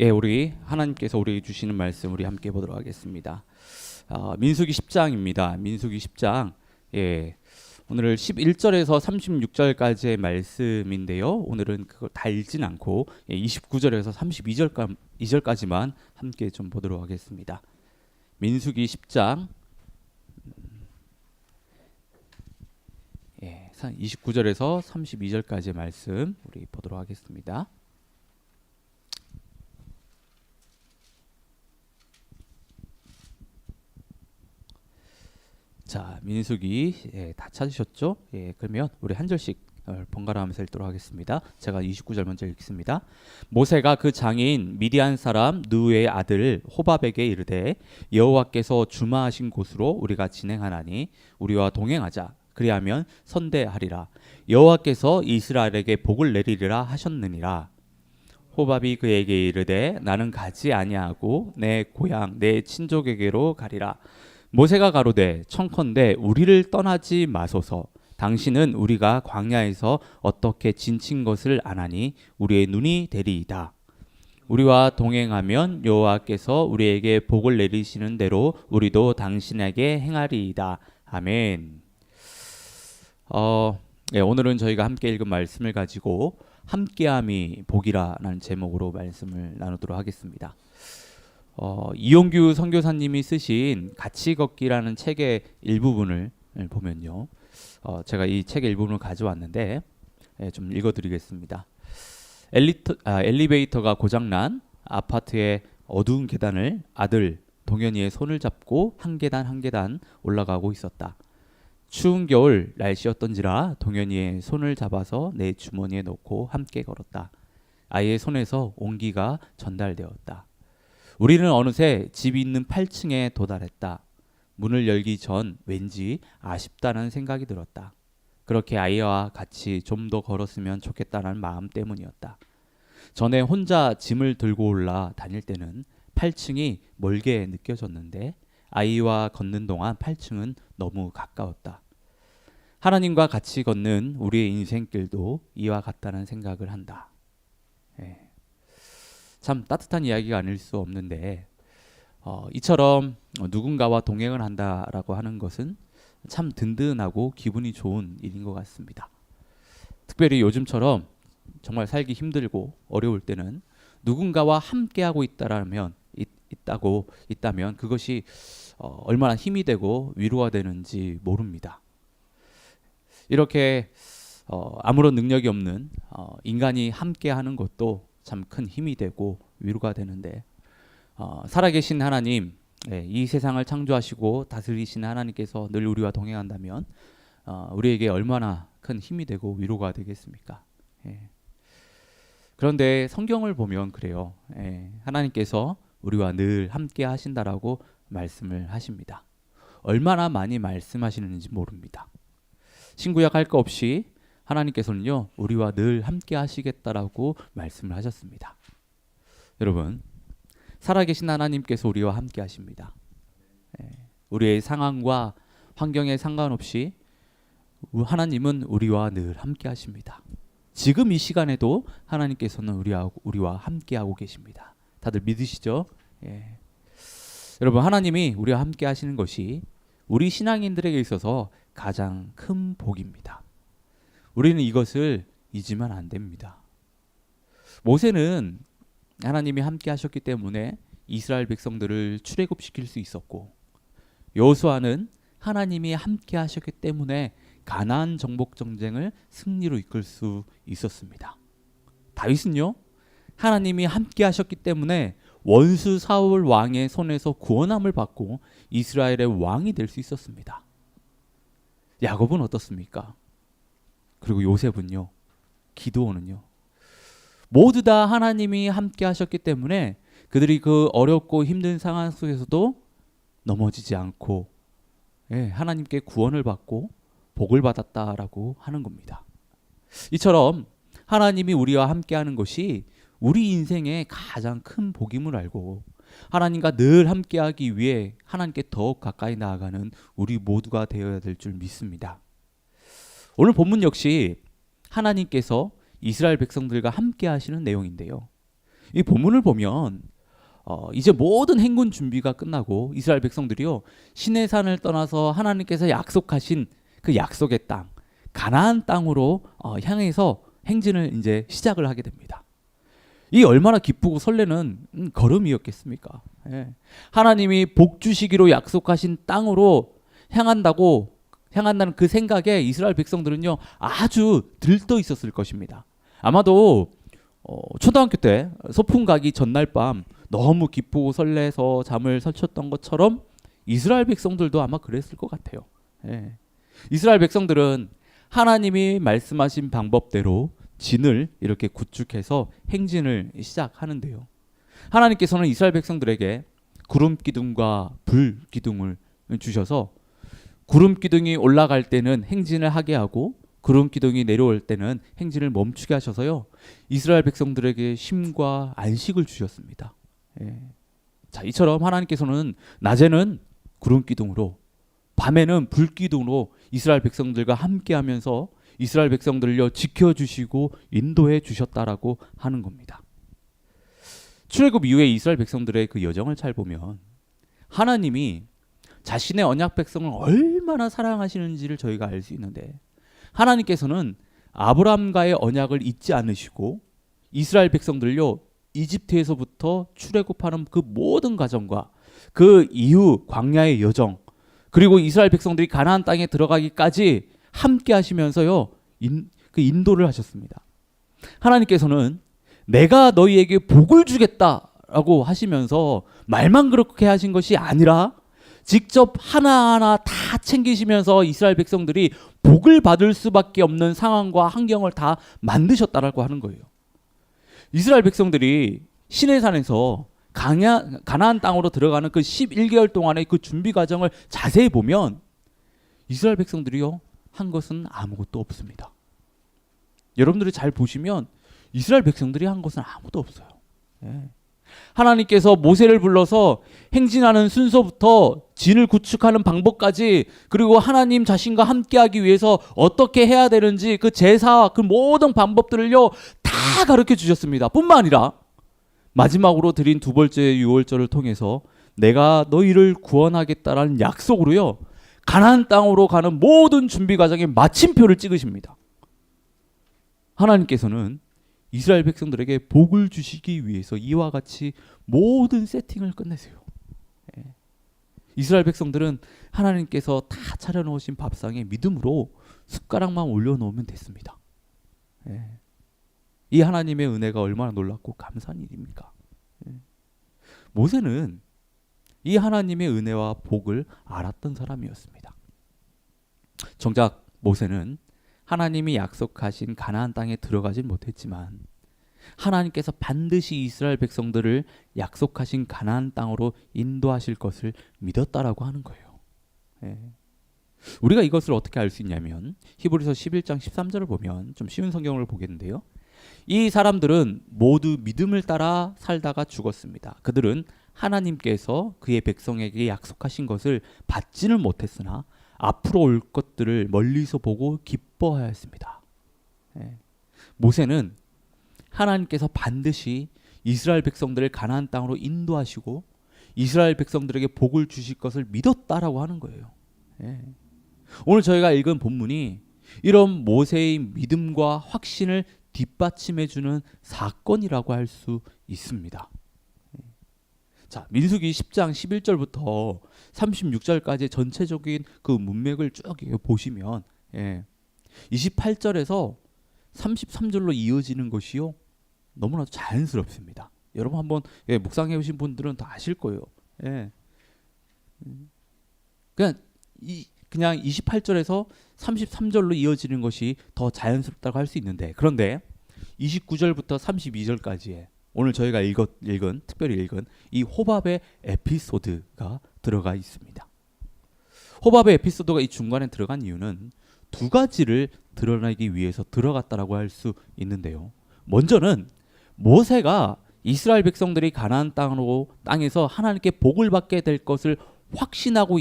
예, 우리 하나님께서 우리에게 주시는 말씀 우리 함께 보도록 하겠습니다. 민수기 10장입니다. 민수기 10장. 예. 오늘 11절에서 36절까지의 말씀인데요. 오늘은 그걸 다 읽진 않고 29절에서 32절까지만 함께 좀 보도록 하겠습니다. 민수기 10장 29절에서 32절까지의 말씀 우리 보도록 하겠습니다. 자, 민수기 다 찾으셨죠? 그러면 우리 한 절씩 번갈아가면서 읽도록 하겠습니다. 제가 29절 먼저 읽겠습니다. 모세가 그 장인 미디안 사람 느우의 아들 호밥에게 이르되 여호와께서 주마하신 곳으로 우리가 진행하나니 우리와 동행하자. 그리하면 선대하리라. 여호와께서 이스라엘에게 복을 내리리라 하셨느니라. 호밥이 그에게 이르되 나는 가지 아니하고 내 고향 내 친족에게로 가리라. 모세가 가로되 청컨대 우리를 떠나지 마소서. 당신은 우리가 광야에서 어떻게 지친 것을 아나니 우리의 눈이 되리이다. 우리와 동행하면 여호와께서 우리에게 복을 내리시는 대로 우리도 당신에게 행하리이다. 아멘. 오늘은 저희가 함께 읽은 말씀을 가지고 함께함이 복이라는 제목으로 말씀을 나누도록 하겠습니다. 이용규 선교사님이 쓰신 같이 걷기라는 책의 일부분을 보면요, 제가 이 책의 일부분을 가져왔는데 좀 읽어드리겠습니다. 엘리베이터가 고장난 아파트의 어두운 계단을 아들 동현이의 손을 잡고 한 계단 한 계단 올라가고 있었다. 추운 겨울 날씨였던지라 동현이의 손을 잡아서 내 주머니에 넣고 함께 걸었다. 아이의 손에서 온기가 전달되었다. 우리는 어느새 집이 있는 8층에 도달했다. 문을 열기 전 왠지 아쉽다는 생각이 들었다. 그렇게 아이와 같이 좀 더 걸었으면 좋겠다는 마음 때문이었다. 전에 혼자 짐을 들고 올라 다닐 때는 8층이 멀게 느껴졌는데 아이와 걷는 동안 8층은 너무 가까웠다. 하나님과 같이 걷는 우리의 인생길도 이와 같다는 생각을 한다. 참 따뜻한 이야기가 아닐 수 없는데 이처럼 누군가와 동행을 한다라고 하는 것은 참 든든하고 기분이 좋은 일인 것 같습니다. 특별히 요즘처럼 정말 살기 힘들고 어려울 때는 누군가와 함께하고 있다면 그것이 얼마나 힘이 되고 위로가 되는지 모릅니다. 이렇게 아무런 능력이 없는 인간이 함께하는 것도 참 큰 힘이 되고 위로가 되는데 살아계신 하나님, 이 세상을 창조하시고 다스리신 하나님께서 늘 우리와 동행한다면 우리에게 얼마나 큰 힘이 되고 위로가 되겠습니까? 그런데 성경을 보면 그래요. 하나님께서 우리와 늘 함께 하신다라고 말씀을 하십니다. 얼마나 많이 말씀하시는지 모릅니다. 신구약 할 거 없이 하나님께서는요, 우리와 늘 함께 하시겠다라고 말씀을 하셨습니다. 여러분, 살아계신 하나님께서 우리와 함께 하십니다. 우리의 상황과 환경에 상관없이 하나님은 우리와 늘 함께 하십니다. 지금 이 시간에도 하나님께서는 우리와 함께 하고 계십니다. 다들 믿으시죠? 여러분, 하나님이 우리와 함께 하시는 것이 우리 신앙인들에게 있어서 가장 큰 복입니다. 우리는 이것을 잊으면 안 됩니다. 모세는 하나님이 함께 하셨기 때문에 이스라엘 백성들을 출애굽시킬 수 있었고, 여호수아는 하나님이 함께 하셨기 때문에 가나안 정복 전쟁을 승리로 이끌 수 있었습니다. 다윗은요, 하나님이 함께 하셨기 때문에 원수 사울 왕의 손에서 구원함을 받고 이스라엘의 왕이 될 수 있었습니다. 야곱은 어떻습니까? 그리고 요셉은요, 기드온은요, 모두 다 하나님이 함께 하셨기 때문에 그들이 그 어렵고 힘든 상황 속에서도 넘어지지 않고 하나님께 구원을 받고 복을 받았다라고 하는 겁니다. 이처럼 하나님이 우리와 함께 하는 것이 우리 인생의 가장 큰 복임을 알고 하나님과 늘 함께 하기 위해 하나님께 더욱 가까이 나아가는 우리 모두가 되어야 될 줄 믿습니다. 오늘 본문 역시 하나님께서 이스라엘 백성들과 함께 하시는 내용인데요. 이 본문을 보면 이제 모든 행군 준비가 끝나고 이스라엘 백성들이요 시내산을 떠나서 하나님께서 약속하신 그 약속의 땅 가나안 땅으로 향해서 행진을 이제 시작을 하게 됩니다. 이 얼마나 기쁘고 설레는 걸음이었겠습니까? 예. 하나님이 복 주시기로 약속하신 땅으로 향한다는 그 생각에 이스라엘 백성들은요 아주 들떠 있었을 것입니다. 아마도 초등학교 때 소풍 가기 전날 밤 너무 기쁘고 설레서 잠을 설쳤던 것처럼 이스라엘 백성들도 아마 그랬을 것 같아요. 예. 이스라엘 백성들은 하나님이 말씀하신 방법대로 진을 이렇게 구축해서 행진을 시작하는데요. 하나님께서는 이스라엘 백성들에게 구름 기둥과 불 기둥을 주셔서 구름 기둥이 올라갈 때는 행진을 하게 하고 구름 기둥이 내려올 때는 행진을 멈추게 하셔서요. 이스라엘 백성들에게 쉼과 안식을 주셨습니다. 예. 자, 이처럼 하나님께서는 낮에는 구름 기둥으로 밤에는 불 기둥으로 이스라엘 백성들과 함께하면서 이스라엘 백성들을 지켜주시고 인도해 주셨다라고 하는 겁니다. 출애굽 이후에 이스라엘 백성들의 그 여정을 잘 보면 하나님이 자신의 언약 백성을 얼마나 사랑하시는지를 저희가 알 수 있는데 하나님께서는 아브라함과의 언약을 잊지 않으시고 이스라엘 백성들을요 이집트에서부터 출애굽하는 그 모든 과정과 그 이후 광야의 여정 그리고 이스라엘 백성들이 가나안 땅에 들어가기까지 함께 하시면서요 그 인도를 하셨습니다. 하나님께서는 내가 너희에게 복을 주겠다라고 하시면서 말만 그렇게 하신 것이 아니라 직접 하나하나 다 챙기시면서 이스라엘 백성들이 복을 받을 수밖에 없는 상황과 환경을 다 만드셨다라고 하는 거예요. 이스라엘 백성들이 시내산에서 가나안 땅으로 들어가는 그 11개월 동안의 그 준비 과정을 자세히 보면 이스라엘 백성들이요 한 것은 아무것도 없습니다. 여러분들이 잘 보시면 이스라엘 백성들이 한 것은 아무도 없어요. 예. 하나님께서 모세를 불러서 행진하는 순서부터 진을 구축하는 방법까지 그리고 하나님 자신과 함께하기 위해서 어떻게 해야 되는지 그 제사와 그 모든 방법들을요 다 가르쳐 주셨습니다. 뿐만 아니라 마지막으로 드린 두 번째 유월절을 통해서 내가 너희를 구원하겠다라는 약속으로요 가나안 땅으로 가는 모든 준비 과정에 마침표를 찍으십니다. 하나님께서는 이스라엘 백성들에게 복을 주시기 위해서 이와 같이 모든 세팅을 끝내세요. 예. 이스라엘 백성들은 하나님께서 다 차려놓으신 밥상에 믿음으로 숟가락만 올려놓으면 됐습니다. 예. 이 하나님의 은혜가 얼마나 놀랍고 감사한 일입니까? 예. 모세는 이 하나님의 은혜와 복을 알았던 사람이었습니다. 정작 모세는 하나님이 약속하신 가나안 땅에 들어가진 못했지만 하나님께서 반드시 이스라엘 백성들을 약속하신 가나안 땅으로 인도하실 것을 믿었다라고 하는 거예요. 예. 우리가 이것을 어떻게 알 수 있냐면 히브리서 11장 13절을 보면 좀 쉬운 성경을 보겠는데요. 이 사람들은 모두 믿음을 따라 살다가 죽었습니다. 그들은 하나님께서 그의 백성에게 약속하신 것을 받지는 못했으나 앞으로 올 것들을 멀리서 보고 기뻐하였습니다. 예. 모세는 하나님께서 반드시 이스라엘 백성들을 가나안 땅으로 인도하시고 이스라엘 백성들에게 복을 주실 것을 믿었다라고 하는 거예요. 예. 오늘 저희가 읽은 본문이 이런 모세의 믿음과 확신을 뒷받침해주는 사건이라고 할 수 있습니다. 자, 민수기 10장 11절부터 36절까지 전체적인 그 문맥을 쭉 보시면 28절에서 33절로 이어지는 것이요 너무나도 자연스럽습니다. 여러분 한번 묵상해 보신 분들은 다 아실 거예요. 그냥 28절에서 33절로 이어지는 것이 더 자연스럽다고 할 수 있는데 그런데 29절부터 32절까지의 오늘 저희가 특별히 읽은 이 호밥의 에피소드가 들어가 있습니다. 호밥의 에피소드가 이 중간에 들어간 이유는 두 가지를 드러내기 위해서 들어갔다라고 할 수 있는데요. 먼저는 모세가 이스라엘 백성들이 가나안 땅에서 하나님께 복을 받게 될 것을 확신하고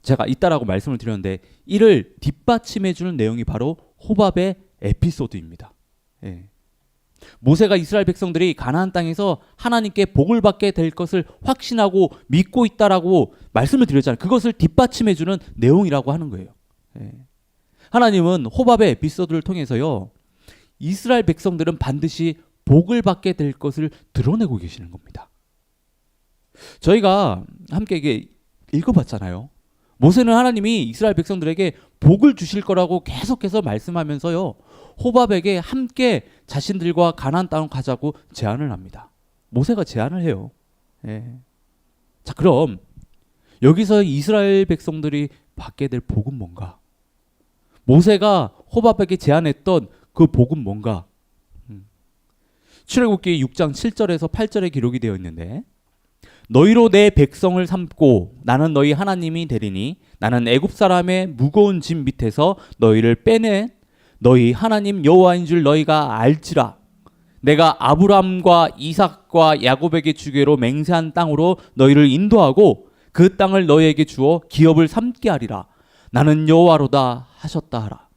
제가 있다라고 말씀을 드렸는데 이를 뒷받침해 주는 내용이 바로 호밥의 에피소드입니다. 예. 모세가 이스라엘 백성들이 가나안 땅에서 하나님께 복을 받게 될 것을 확신하고 믿고 있다라고 말씀을 드렸잖아요. 그것을 뒷받침해 주는 내용이라고 하는 거예요. 예. 하나님은 호밥의 에피소드를 통해서요, 이스라엘 백성들은 반드시 복을 받게 될 것을 드러내고 계시는 겁니다. 저희가 함께 이게 읽어봤잖아요. 모세는 하나님이 이스라엘 백성들에게 복을 주실 거라고 계속해서 말씀하면서요, 호밥에게 함께 자신들과 가나안 땅을 가자고 제안을 합니다. 모세가 제안을 해요. 예. 자, 그럼 여기서 이스라엘 백성들이 받게 될 복은 뭔가? 모세가 호밥에게 제안했던 그 복은 뭔가? 출애굽기 6장 7절에서 8절에 기록이 되어 있는데, 너희로 내 백성을 삼고 나는 너희 하나님이 되리니 나는 애굽 사람의 무거운 짐 밑에서 너희를 빼내 너희 하나님 여호와인 줄 너희가 알지라. 내가 아브람과 이삭과 야곱에게 주기로 맹세한 땅으로 너희를 인도하고 그 땅을 너희에게 주어 기업을 삼게 하리라. 나는 여호와로다 하셨다 하라.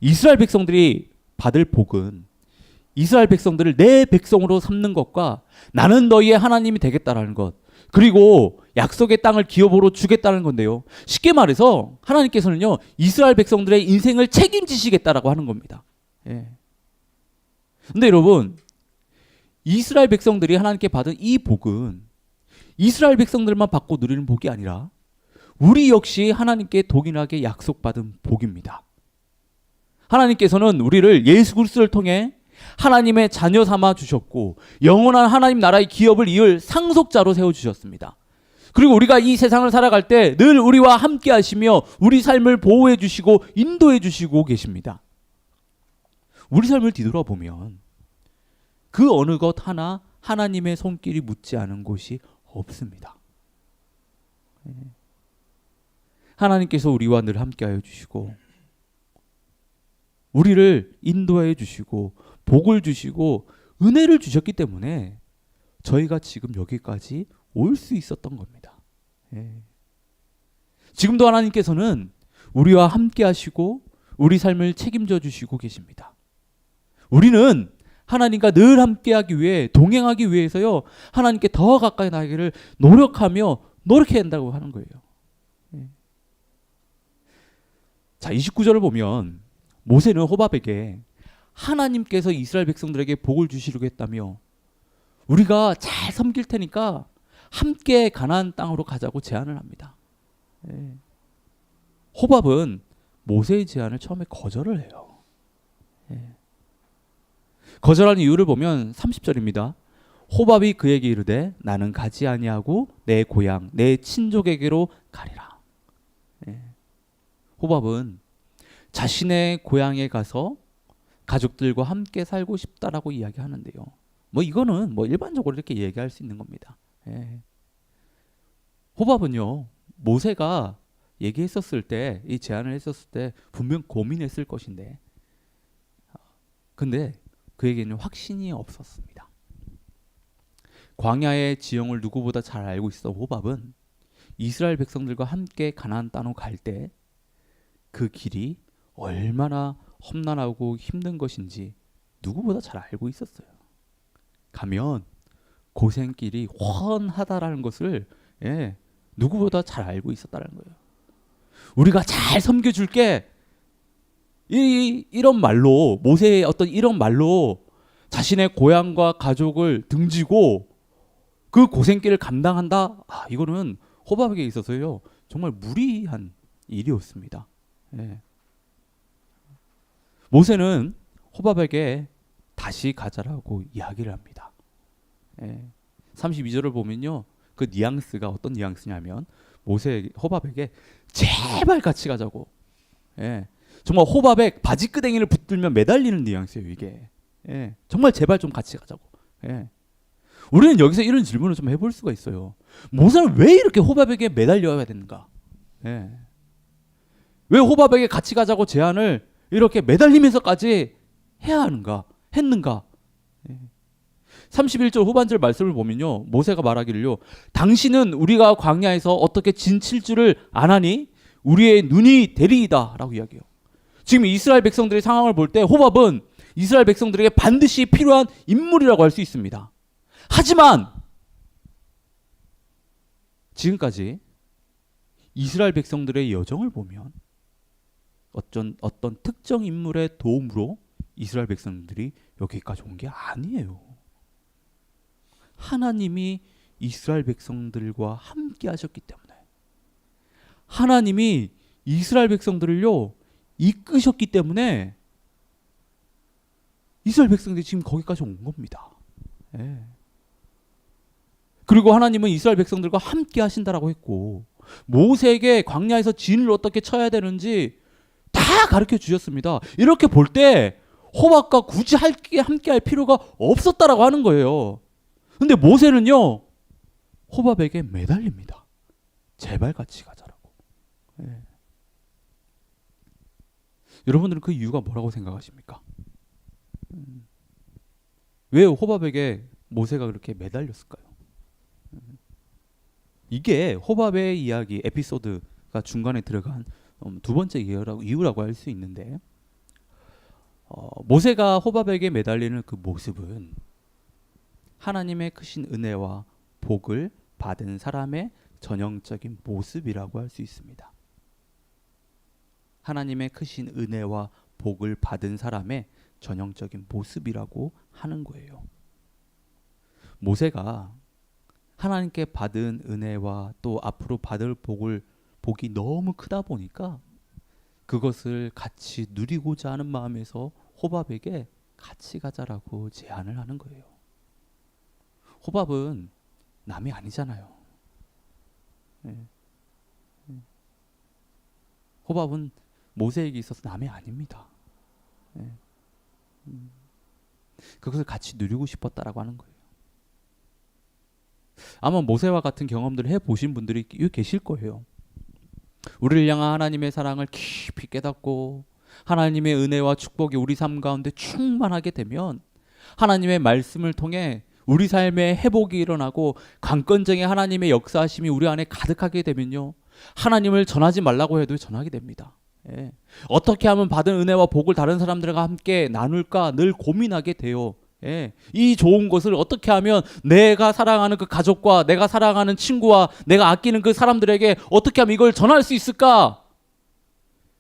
이스라엘 백성들이 받을 복은 이스라엘 백성들을 내 백성으로 삼는 것과 나는 너희의 하나님이 되겠다라는 것, 그리고 약속의 땅을 기업으로 주겠다는 건데요. 쉽게 말해서 하나님께서는요, 이스라엘 백성들의 인생을 책임지시겠다라고 하는 겁니다. 예. 근데 여러분, 이스라엘 백성들이 하나님께 받은 이 복은 이스라엘 백성들만 받고 누리는 복이 아니라 우리 역시 하나님께 동일하게 약속받은 복입니다. 하나님께서는 우리를 예수 그리스도를 통해 하나님의 자녀 삼아 주셨고 영원한 하나님 나라의 기업을 이을 상속자로 세워주셨습니다. 그리고 우리가 이 세상을 살아갈 때 늘 우리와 함께 하시며 우리 삶을 보호해 주시고 인도해 주시고 계십니다. 우리 삶을 뒤돌아보면 그 어느 것 하나 하나님의 손길이 묻지 않은 곳이 없습니다. 하나님께서 우리와 늘 함께하여 주시고 우리를 인도해 주시고 복을 주시고 은혜를 주셨기 때문에 저희가 지금 여기까지 올 수 있었던 겁니다. 예. 지금도 하나님께서는 우리와 함께 하시고 우리 삶을 책임져 주시고 계십니다. 우리는 하나님과 늘 함께하기 위해, 동행하기 위해서요, 하나님께 더 가까이 나기를 노력하며 노력해야 한다고 하는 거예요. 예. 자, 29절을 보면 모세는 호밥에게 하나님께서 이스라엘 백성들에게 복을 주시려고 했다며 우리가 잘 섬길 테니까 함께 가나안 땅으로 가자고 제안을 합니다. 예. 호밥은 모세의 제안을 처음에 거절을 해요. 예. 거절한 이유를 보면 30절입니다. 호밥이 그에게 이르되 나는 가지 아니하고 내 고향 내 친족에게로 가리라. 예. 호밥은 자신의 고향에 가서 가족들과 함께 살고 싶다라고 이야기하는데요. 이거는 일반적으로 이렇게 얘기할 수 있는 겁니다. 예. 호밥은요, 모세가 얘기했었을 때, 이 제안을 했었을 때 분명 고민했을 것인데, 근데 그에게는 확신이 없었습니다. 광야의 지형을 누구보다 잘 알고 있어 호밥은 이스라엘 백성들과 함께 가나안 땅으로 갈 때 그 길이 얼마나 험난하고 힘든 것인지 누구보다 잘 알고 있었어요. 가면 고생길이 훤하다라는 것을 누구보다 잘 알고 있었다는 거예요. 우리가 잘 섬겨줄게, 이런 말로, 모세의 어떤 이런 말로 자신의 고향과 가족을 등지고 그 고생길을 감당한다? 이거는 호밥에게 있어서요, 정말 무리한 일이었습니다. 예. 모세는 호밥에게 다시 가자라고 이야기를 합니다. 32절을 보면요, 그 뉘앙스가 어떤 뉘앙스냐면 호밥에게 제발 같이 가자고. 정말 호밥의 바지끄댕이를 붙들며 매달리는 뉘앙스예요, 이게. 정말 제발 좀 같이 가자고. 우리는 여기서 이런 질문을 좀 해볼 수가 있어요. 모세는 왜 이렇게 호밥에게 매달려야 되는가? 왜 호밥에게 같이 가자고 제안을 이렇게 매달리면서까지 했는가? 31절 후반절 말씀을 보면요, 모세가 말하기를요, 당신은 우리가 광야에서 어떻게 진칠 줄을 아나니 우리의 눈이 되리이다 라고 이야기해요. 지금 이스라엘 백성들의 상황을 볼 때 호밥은 이스라엘 백성들에게 반드시 필요한 인물이라고 할 수 있습니다. 하지만 지금까지 이스라엘 백성들의 여정을 보면 어떤 특정 인물의 도움으로 이스라엘 백성들이 여기까지 온 게 아니에요. 하나님이 이스라엘 백성들과 함께 하셨기 때문에, 하나님이 이스라엘 백성들을요 이끄셨기 때문에 이스라엘 백성들이 지금 거기까지 온 겁니다. 예. 그리고 하나님은 이스라엘 백성들과 함께 하신다라고 했고, 모세에게 광야에서 진을 어떻게 쳐야 되는지 다 가르쳐 주셨습니다. 이렇게 볼 때 호박과 굳이 함께 할 필요가 없었다라고 하는 거예요. 근데 모세는요 호밥에게 매달립니다. 제발 같이 가자라고. 예. 여러분들은 그 이유가 뭐라고 생각하십니까? 왜 호밥에게 모세가 그렇게 매달렸을까요? 이게 호밥의 이야기 에피소드가 중간에 들어간 두 번째 이유라고 할 수 있는데, 모세가 호밥에게 매달리는 그 모습은 하나님의 크신 은혜와 복을 받은 사람의 전형적인 모습이라고 할 수 있습니다. 하나님의 크신 은혜와 복을 받은 사람의 전형적인 모습이라고 하는 거예요. 모세가 하나님께 받은 은혜와 또 앞으로 받을 복이 너무 크다 보니까 그것을 같이 누리고자 하는 마음에서 호밥에게 같이 가자라고 제안을 하는 거예요. 호밥은 남이 아니잖아요. 호밥은 모세에게 있어서 남이 아닙니다. 그것을 같이 누리고 싶었다라고 하는 거예요. 아마 모세와 같은 경험들을 해보신 분들이 계실 거예요. 우리를 향한 하나님의 사랑을 깊이 깨닫고 하나님의 은혜와 축복이 우리 삶 가운데 충만하게 되면 하나님의 말씀을 통해 우리 삶에 회복이 일어나고 강건적인 하나님의 역사하심이 우리 안에 가득하게 되면요, 하나님을 전하지 말라고 해도 전하게 됩니다. 예. 어떻게 하면 받은 은혜와 복을 다른 사람들과 함께 나눌까 늘 고민하게 돼요. 예. 이 좋은 것을 어떻게 하면 내가 사랑하는 그 가족과 내가 사랑하는 친구와 내가 아끼는 그 사람들에게 어떻게 하면 이걸 전할 수 있을까,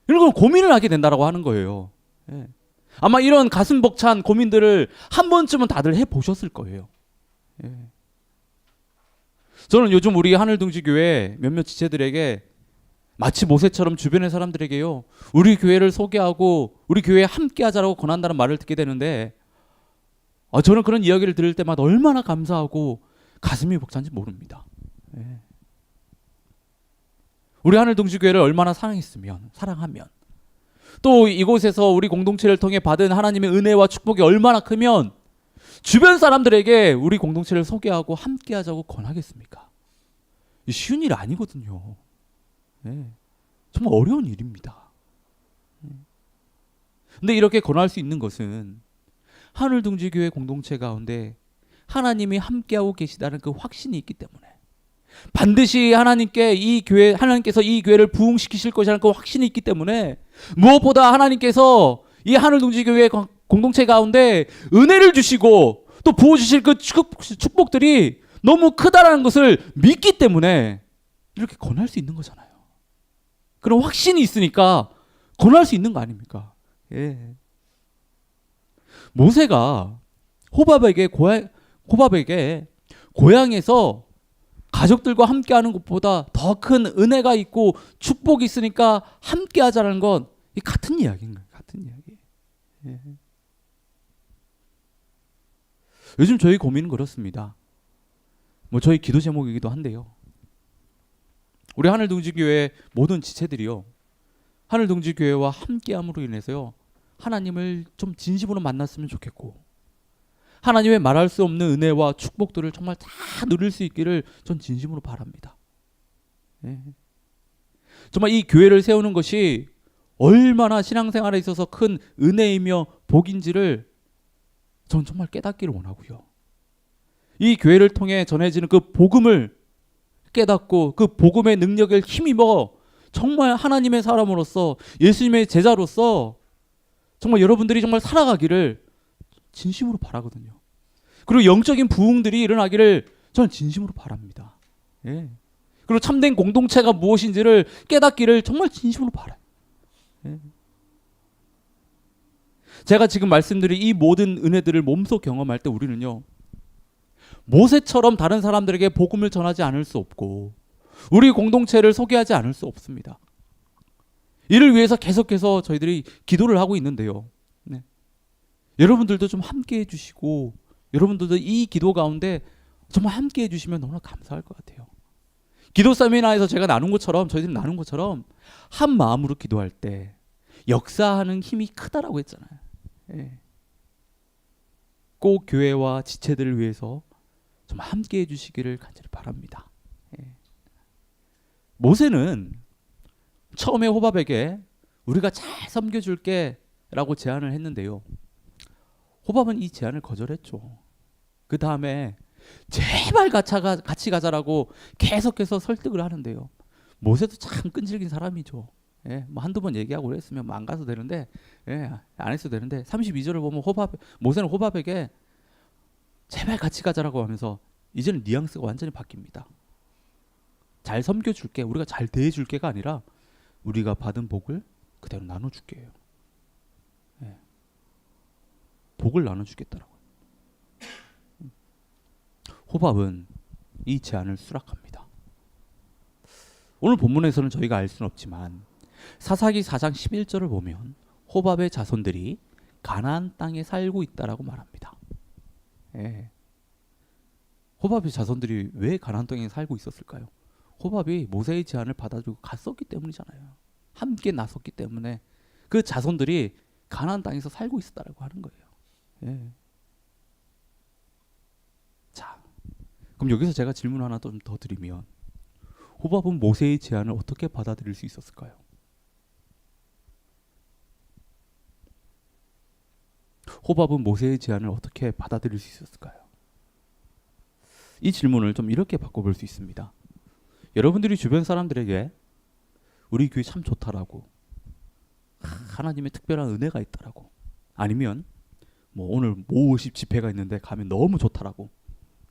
이런 걸 고민을 하게 된다라고 하는 거예요. 예. 아마 이런 가슴 벅찬 고민들을 한 번쯤은 다들 해보셨을 거예요. 예. 저는 요즘 우리 하늘둥지교회 몇몇 지체들에게 마치 모세처럼 주변의 사람들에게요 우리 교회를 소개하고 우리 교회에 함께 하자라고 권한다는 말을 듣게 되는데, 저는 그런 이야기를 들을 때마다 얼마나 감사하고 가슴이 벅찬지 모릅니다. 예. 우리 하늘둥지교회를 얼마나 사랑하면 또 이곳에서 우리 공동체를 통해 받은 하나님의 은혜와 축복이 얼마나 크면 주변 사람들에게 우리 공동체를 소개하고 함께 하자고 권하겠습니까? 쉬운 일 아니거든요. 네. 정말 어려운 일입니다. 근데 이렇게 권할 수 있는 것은 하늘둥지교회 공동체 가운데 하나님이 함께하고 계시다는 그 확신이 있기 때문에, 반드시 하나님께서 이 교회를 부흥시키실 것이라는 그 확신이 있기 때문에, 무엇보다 하나님께서 이 하늘둥지교회 공동체 가운데 은혜를 주시고 또 부어주실 그 축복들이 너무 크다라는 것을 믿기 때문에 이렇게 권할 수 있는 거잖아요. 그런 확신이 있으니까 권할 수 있는 거 아닙니까? 예. 모세가 호밥에게 고향에서 가족들과 함께하는 것보다 더 큰 은혜가 있고 축복이 있으니까 함께하자는 건 같은 이야기인 거예요. 같은 이야기. 예. 요즘 저희 고민은 그렇습니다. 저희 기도 제목이기도 한데요. 우리 하늘둥지교회 모든 지체들이요, 하늘둥지교회와 함께함으로 인해서요 하나님을 좀 진심으로 만났으면 좋겠고, 하나님의 말할 수 없는 은혜와 축복들을 정말 다 누릴 수 있기를 전 진심으로 바랍니다. 예. 정말 이 교회를 세우는 것이 얼마나 신앙생활에 있어서 큰 은혜이며 복인지를 전 정말 깨닫기를 원하고요. 이 교회를 통해 전해지는 그 복음을 깨닫고 그 복음의 능력을 힘입어 정말 하나님의 사람으로서 예수님의 제자로서 정말 여러분들이 정말 살아가기를 진심으로 바라거든요. 그리고 영적인 부흥들이 일어나기를 저는 진심으로 바랍니다. 예. 그리고 참된 공동체가 무엇인지를 깨닫기를 정말 진심으로 바라요. 예. 제가 지금 말씀드린 이 모든 은혜들을 몸소 경험할 때 우리는요, 모세처럼 다른 사람들에게 복음을 전하지 않을 수 없고 우리 공동체를 소개하지 않을 수 없습니다. 이를 위해서 계속해서 저희들이 기도를 하고 있는데요. 네. 여러분들도 좀 함께 해주시고 여러분들도 이 기도 가운데 정말 함께 해주시면 너무나 감사할 것 같아요. 기도 세미나에서 제가 나눈 것처럼 저희들이 나눈 것처럼 한 마음으로 기도할 때 역사하는 힘이 크다라고 했잖아요. 예. 꼭 교회와 지체들을 위해서 좀 함께 해주시기를 간절히 바랍니다. 예. 모세는 처음에 호밥에게 우리가 잘 섬겨줄게 라고 제안을 했는데요. 호밥은 이 제안을 거절했죠. 그 다음에 제발 같이 가자라고 계속해서 설득을 하는데요. 모세도 참 끈질긴 사람이죠. 예, 뭐 한두 번 얘기하고 그랬으면 뭐 안 가도 되는데, 예, 안 했어도 되는데 32절을 보면 모세는 호밥에게 제발 같이 가자라고 하면서 이제는 뉘앙스가 완전히 바뀝니다. 잘 섬겨줄게, 우리가 잘 대해줄게가 아니라 우리가 받은 복을 그대로 나눠줄게요. 예, 복을 나눠주겠다라고. 호밥은 이 제안을 수락합니다. 오늘 본문에서는 저희가 알 수는 없지만 사사기 4장 11절을 보면 호밥의 자손들이 가나안 땅에 살고 있다라고 말합니다. 예. 호밥의 자손들이 왜 가나안 땅에 살고 있었을까요? 호밥이 모세의 제안을 받아들이고 갔었기 때문이잖아요. 함께 나섰기 때문에 그 자손들이 가나안 땅에서 살고 있었다라고 하는 거예요. 예. 자, 그럼 여기서 제가 질문 하나 좀 더 드리면 호밥은 모세의 제안을 어떻게 받아들일 수 있었을까요? 호밥은 모세의 제안을 어떻게 받아들일 수 있었을까요? 이 질문을 좀 이렇게 바꿔볼 수 있습니다. 여러분들이 주변 사람들에게 우리 교회 참 좋다라고, 하나님의 특별한 은혜가 있다라고, 아니면 뭐 오늘 모의식 집회가 있는데 가면 너무 좋다라고,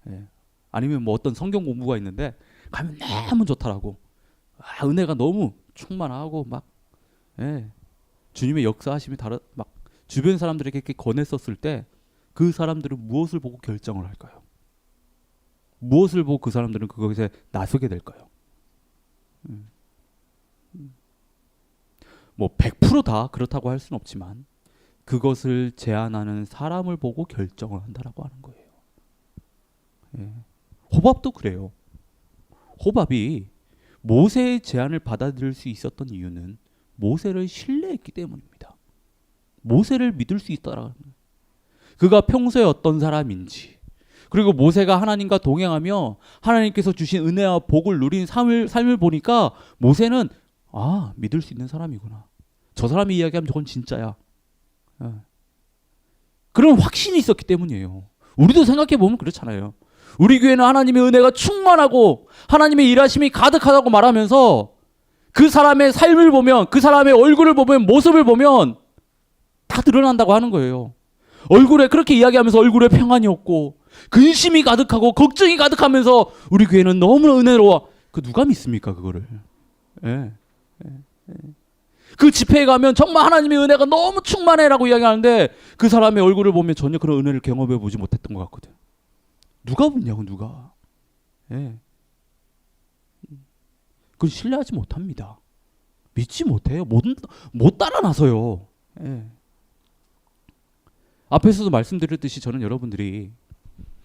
예. 아니면 뭐 어떤 성경 공부가 있는데 가면 너무 좋다라고, 은혜가 너무 충만하고 막, 예. 주님의 역사하심이 막 주변 사람들에게 이렇게 권했었을 때 그 사람들은 무엇을 보고 결정을 할까요? 무엇을 보고 그 사람들은 그것에 나서게 될까요? 뭐 100% 다 그렇다고 할 수는 없지만 그것을 제안하는 사람을 보고 결정을 한다라고 하는 거예요. 예. 호밥도 그래요. 호밥이 모세의 제안을 받아들일 수 있었던 이유는 모세를 신뢰했기 때문입니다. 모세를 믿을 수 있다라는 거예요. 그가 평소에 어떤 사람인지, 그리고 모세가 하나님과 동행하며 하나님께서 주신 은혜와 복을 누린 삶을 보니까 모세는 믿을 수 있는 사람이구나. 저 사람이 이야기하면 저건 진짜야. 그런 확신이 있었기 때문이에요. 우리도 생각해보면 그렇잖아요. 우리 교회는 하나님의 은혜가 충만하고 하나님의 일하심이 가득하다고 말하면서 그 사람의 삶을 보면, 그 사람의 얼굴을 보면, 모습을 보면 다 드러난다고 하는 거예요. 얼굴에 그렇게 이야기하면서 얼굴에 평안이 없고 근심이 가득하고 걱정이 가득하면서 우리 교회는 너무나 은혜로워. 그 누가 믿습니까 그거를? 예. 그 집회에 가면 정말 하나님의 은혜가 너무 충만해라고 이야기하는데 그 사람의 얼굴을 보면 전혀 그런 은혜를 경험해 보지 못했던 것 같거든. 누가 믿냐고, 누가. 예. 그걸 신뢰하지 못합니다. 믿지 못해요. 못 따라 나서요. 예. 앞에서도 말씀드렸듯이 저는 여러분들이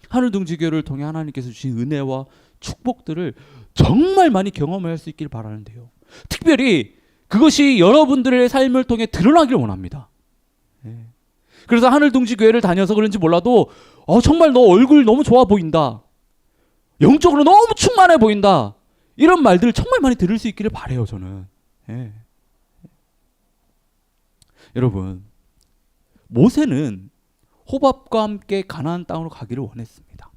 하늘둥지교회를 통해 하나님께서 주신 은혜와 축복들을 정말 많이 경험할 수 있기를 바라는데요. 특별히 그것이 여러분들의 삶을 통해 드러나기를 원합니다. 예. 그래서 하늘둥지교회를 다녀서 그런지 몰라도 정말 너 얼굴 너무 좋아 보인다. 영적으로 너무 충만해 보인다. 이런 말들을 정말 많이 들을 수 있기를 바라요, 저는. 예. 여러분, 모세는 호밥과 함께 가나안 땅으로 가기를 원했습니다.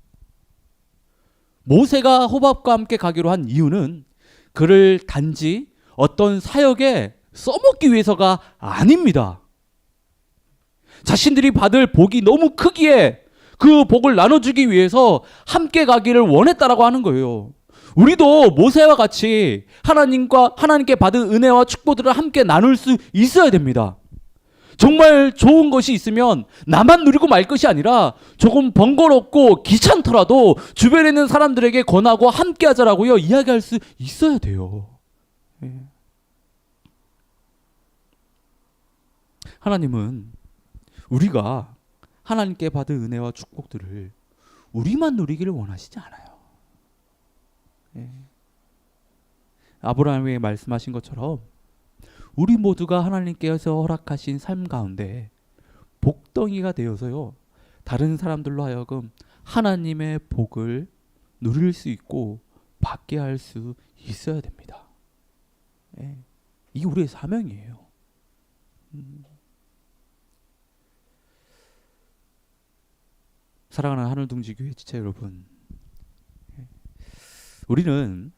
모세가 호밥과 함께 가기로 한 이유는 그를 단지 어떤 사역에 써먹기 위해서가 아닙니다. 자신들이 받을 복이 너무 크기에 그 복을 나눠주기 위해서 함께 가기를 원했다라고 하는 거예요. 우리도 모세와 같이 하나님께 받은 은혜와 축복들을 함께 나눌 수 있어야 됩니다. 정말 좋은 것이 있으면 나만 누리고 말 것이 아니라 조금 번거롭고 귀찮더라도 주변에 있는 사람들에게 권하고 함께 하자라고요 이야기할 수 있어야 돼요. 하나님은 우리가 하나님께 받은 은혜와 축복들을 우리만 누리기를 원하시지 않아요. 아브라함에게 말씀하신 것처럼 우리 모두가 하나님께서 허락하신 삶 가운데 복덩이가 되어서요 다른 사람들로 하여금 하나님의 복을 누릴 수 있고 받게 할 수 있어야 됩니다. 이게 우리의 사명이에요. 사랑하는 하늘둥지교회 지체 여러분, 우리는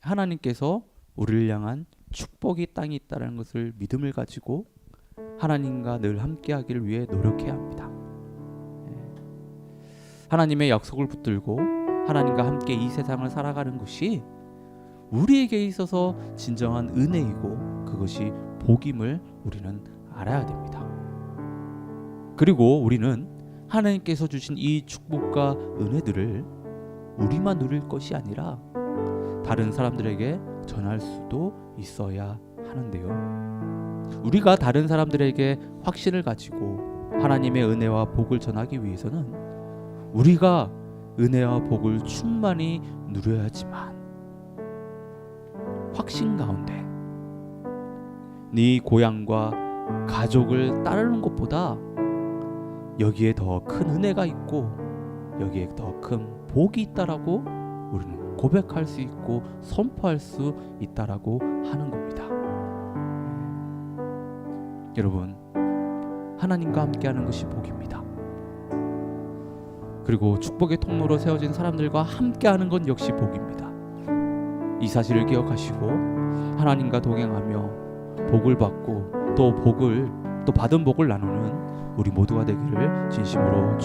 하나님께서 우리를 향한 축복이 땅에 있다는 것을 믿음을 가지고 하나님과 늘 함께하기를 위해 노력해야 합니다. 하나님의 약속을 붙들고 하나님과 함께 이 세상을 살아가는 것이 우리에게 있어서 진정한 은혜이고 그것이 복임을 우리는 알아야 됩니다. 그리고 우리는 하나님께서 주신 이 축복과 은혜들을 우리만 누릴 것이 아니라 다른 사람들에게 전할 수도 있어야 하는데요. 우리가 다른 사람들에게 확신을 가지고 하나님의 은혜와 복을 전하기 위해서는 우리가 은혜와 복을 충만히 누려야지만 확신 가운데 네 고향과 가족을 따르는 것보다 여기에 더 큰 은혜가 있고 여기에 더 큰 복이 있다라고 우리는 고백할 수 있고 선포할 수 있다라고 하는 겁니다. 여러분, 하나님과 함께하는 것이 복입니다. 그리고 축복의 통로로 세워진 사람들과 함께하는 건 역시 복입니다. 이 사실을 기억하시고 하나님과 동행하며 복을 받고 또 받은 복을 나누는 우리 모두가 되기를 진심으로